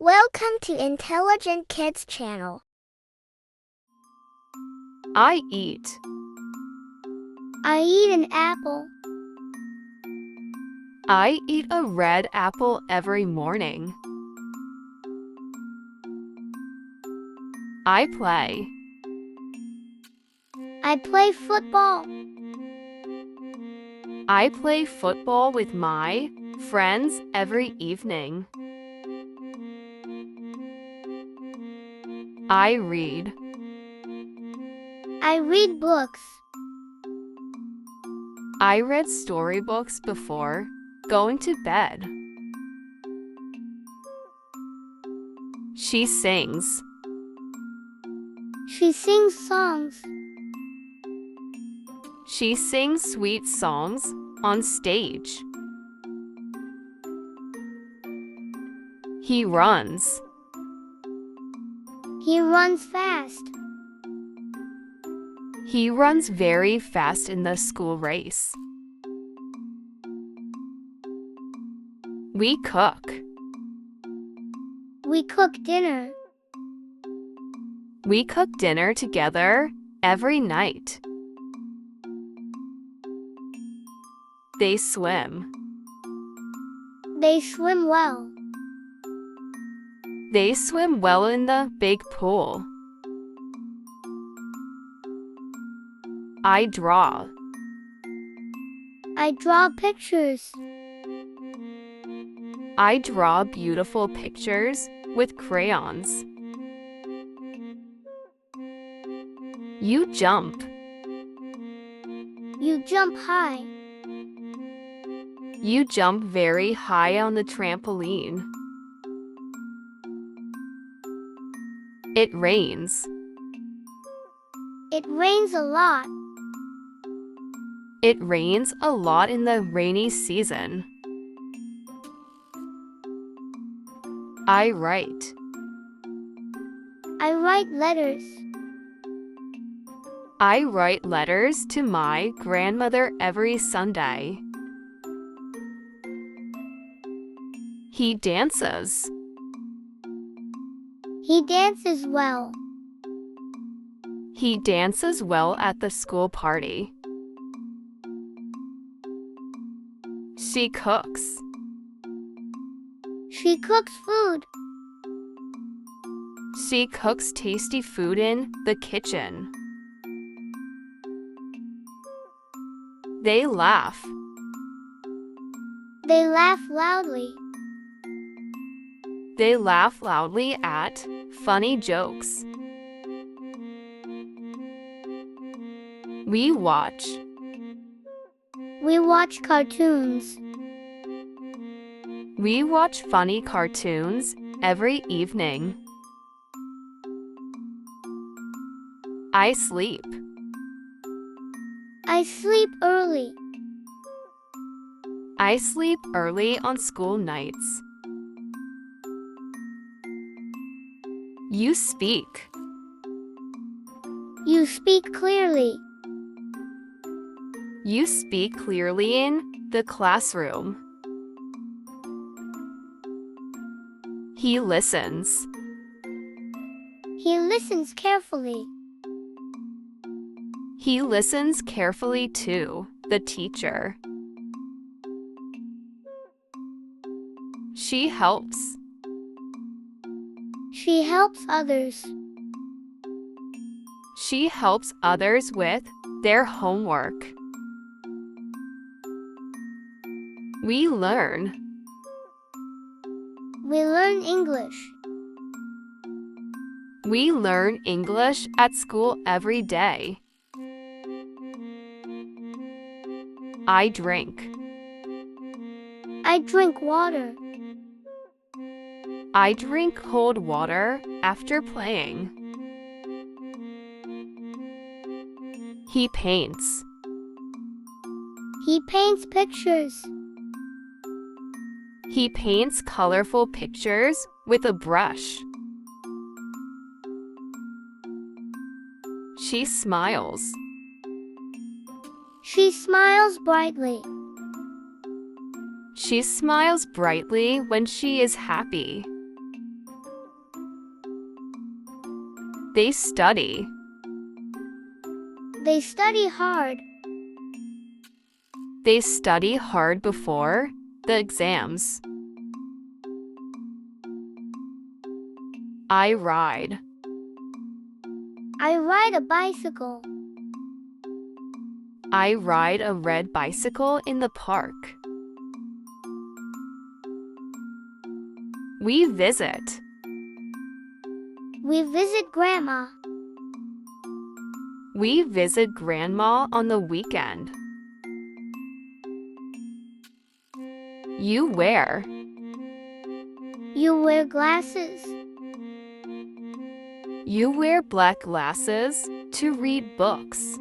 Welcome to Intelligent Kids channel. I eat. I eat an apple. I eat a red apple every morning. I play. I play football. I play football with my friends every evening. I read. I read books. I read storybooks before going to bed. She sings. She sings songs. She sings sweet songs on stage. He runs. He runs fast. He runs very fast in the school race. We cook. We cook dinner. We cook dinner together every night. They swim. They swim well. They swim well in the big pool. I draw. I draw pictures. I draw beautiful pictures with crayons. You jump. You jump high. You jump very high on the trampoline. It rains. It rains a lot. It rains a lot in the rainy season. I write. I write letters. I write letters to my grandmother every Sunday. He dances. He dances well. He dances well at the school party. She cooks. She cooks food. She cooks tasty food in the kitchen. They laugh. They laugh loudly. They laugh loudly at funny jokes. We watch. We watch cartoons. We watch funny cartoons every evening. I sleep. I sleep early. I sleep early on school nights. You speak. You speak clearly. You speak clearly in the classroom. He listens. He listens carefully. He listens carefully to the teacher. She helps. She helps others. She helps others with their homework. We learn. We learn English. We learn English at school every day. I drink. I drink water. I drink cold water after playing. He paints. He paints pictures. He paints colorful pictures with a brush. She smiles. She smiles brightly. She smiles brightly when she is happy. They study. They study hard. They study hard before the exams. I ride. I ride a bicycle. I ride a red bicycle in the park. We visit. We visit Grandma. We visit Grandma on the weekend. You wear. You wear glasses. You wear black glasses to read books.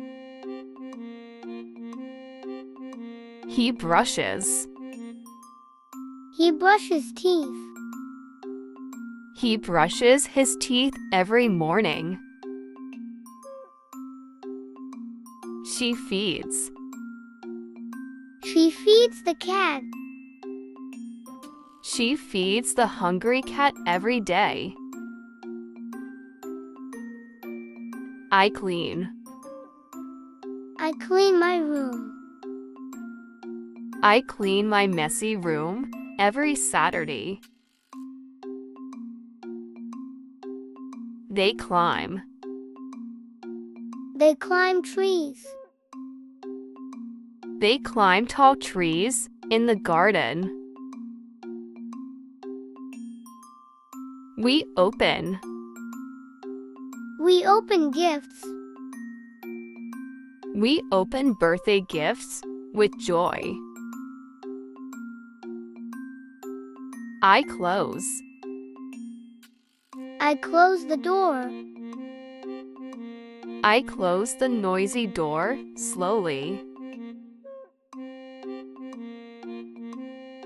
He brushes. He brushes teeth. He brushes his teeth every morning. She feeds. She feeds the cat. She feeds the hungry cat every day. I clean. I clean my room. I clean my messy room every Saturday. They climb. They climb trees. They climb tall trees in the garden. We open. We open gifts. We open birthday gifts with joy. I close. I close the door. I close the noisy door slowly.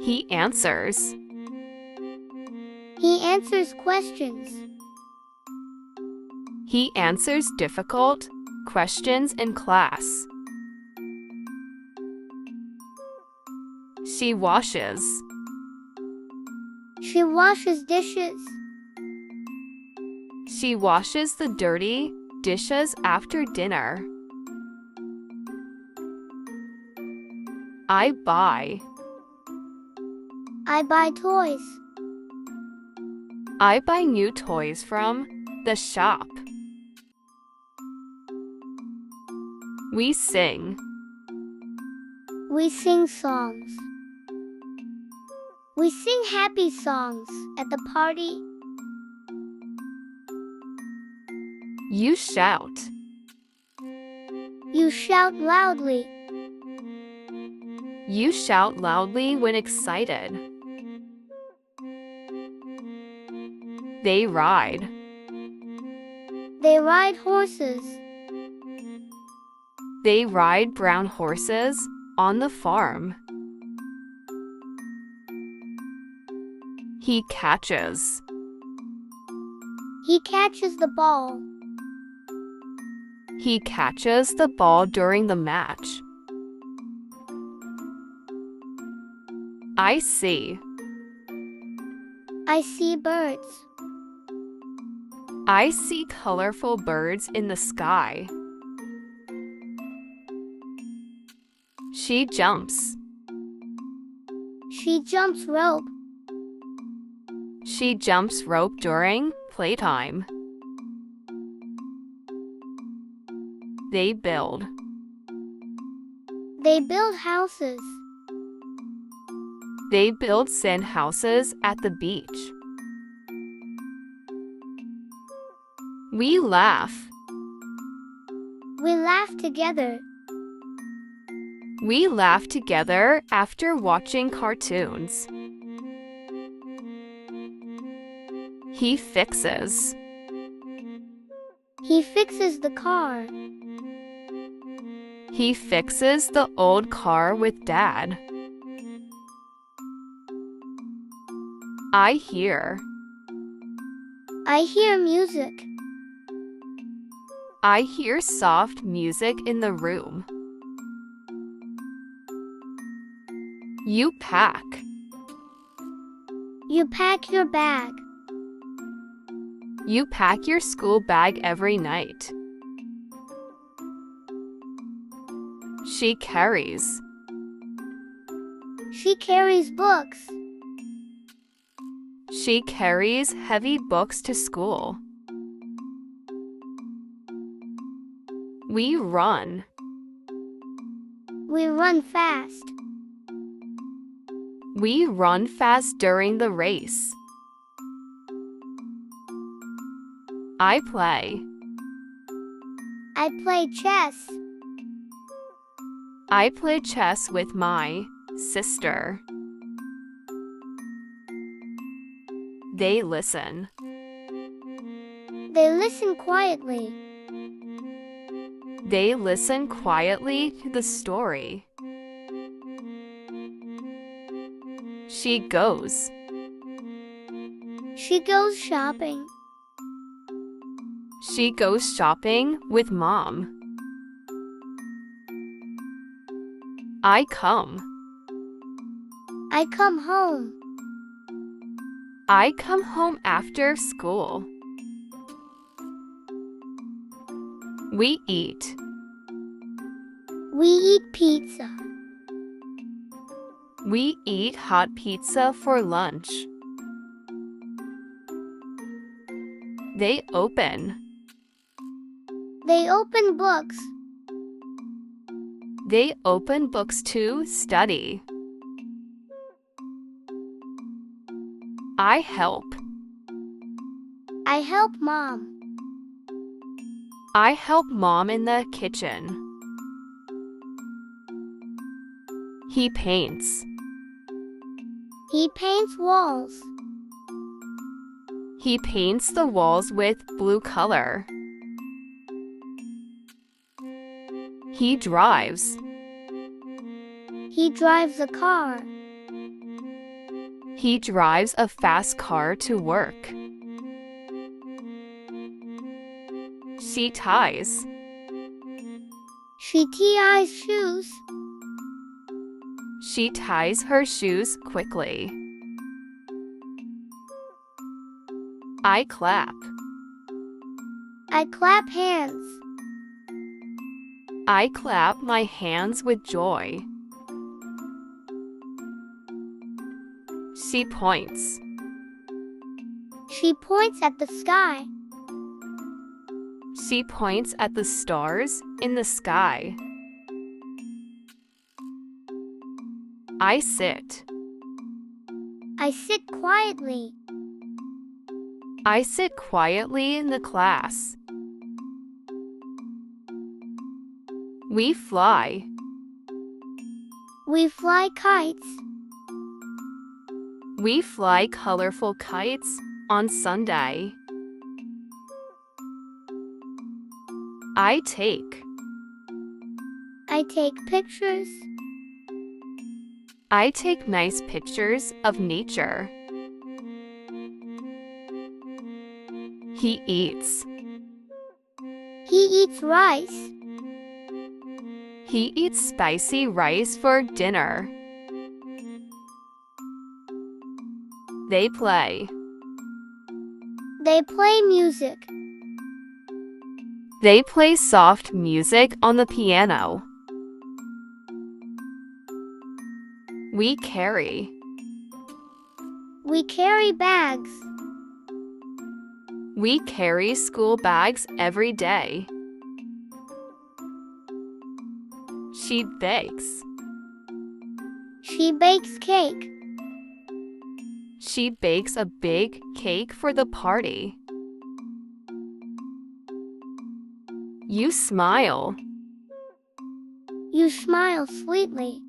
He answers. He answers questions. He answers difficult questions in class. She washes. She washes dishes. She washes the dirty dishes after dinner. I buy. I buy toys. I buy new toys from the shop. We sing. We sing songs. We sing happy songs at the party. You shout. You shout loudly. You shout loudly when excited. They ride. They ride horses. They ride brown horses on the farm. He catches. He catches the ball. He catches the ball during the match. I see. I see birds. I see colorful birds in the sky. She jumps. She jumps rope. She jumps rope during playtime. They build. They build houses. They build sand houses at the beach. We laugh. We laugh together. We laugh together after watching cartoons. He fixes. He fixes the car. He fixes the old car with Dad. I hear. I hear music. I hear soft music in the room. You pack. You pack your bag. You pack your school bag every night. She carries. She carries books. She carries heavy books to school. We run. We run fast. We run fast during the race. I play. I play chess. I play chess with my sister. They listen. They listen quietly. They listen quietly to the story. She goes. She goes shopping. She goes shopping with mom. I come. I come home. I come home after school. We eat. We eat pizza. We eat hot pizza for lunch. They open. They open books. They open books to study. I help. I help mom. I help mom in the kitchen. He paints. He paints walls. He paints the walls with blue color. He drives. He drives a car. He drives a fast car to work. She ties. She ties shoes. She ties her shoes quickly. I clap. I clap hands. I clap my hands with joy. She points. She points at the sky. She points at the stars in the sky. I sit. I sit quietly. I sit quietly in the class. We fly. We fly kites. We fly colorful kites on Sunday. I take. I take pictures. I take nice pictures of nature. He eats. He eats rice. He eats spicy rice for dinner. They play. They play music. They play soft music on the piano. We carry. We carry bags. We carry school bags every day. She bakes. She bakes cake. She bakes a big cake for the party. You smile. You smile sweetly.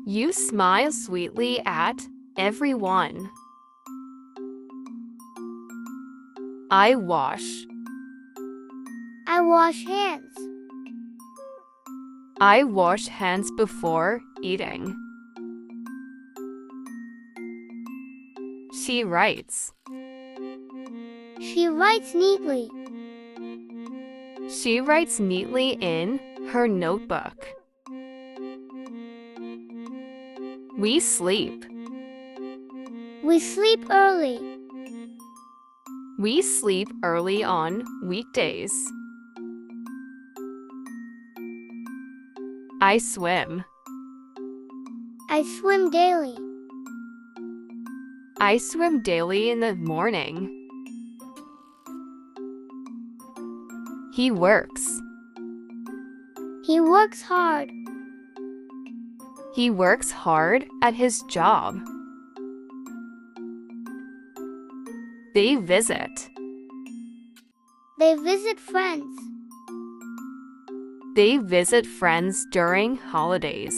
You smile sweetly at everyone. I wash. I wash hands. I wash hands before eating. She writes. She writes neatly. She writes neatly in her notebook. We sleep. We sleep early. We sleep early on weekdays. I swim. I swim daily. I swim daily in the morning. He works. He works hard. He works hard at his job. They visit. They visit friends. They visit friends during holidays.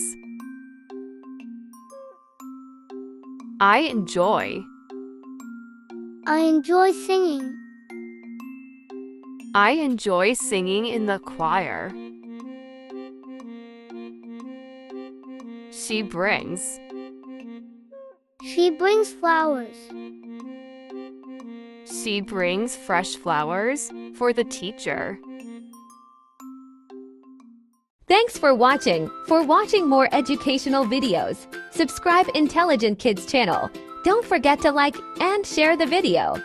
I enjoy. I enjoy singing. I enjoy singing in the choir. She brings. She brings flowers. She brings fresh flowers for the teacher. Thanks for watching. For watching more educational videos, subscribe Intelligent Kids channel. Don't forget to like and share the video.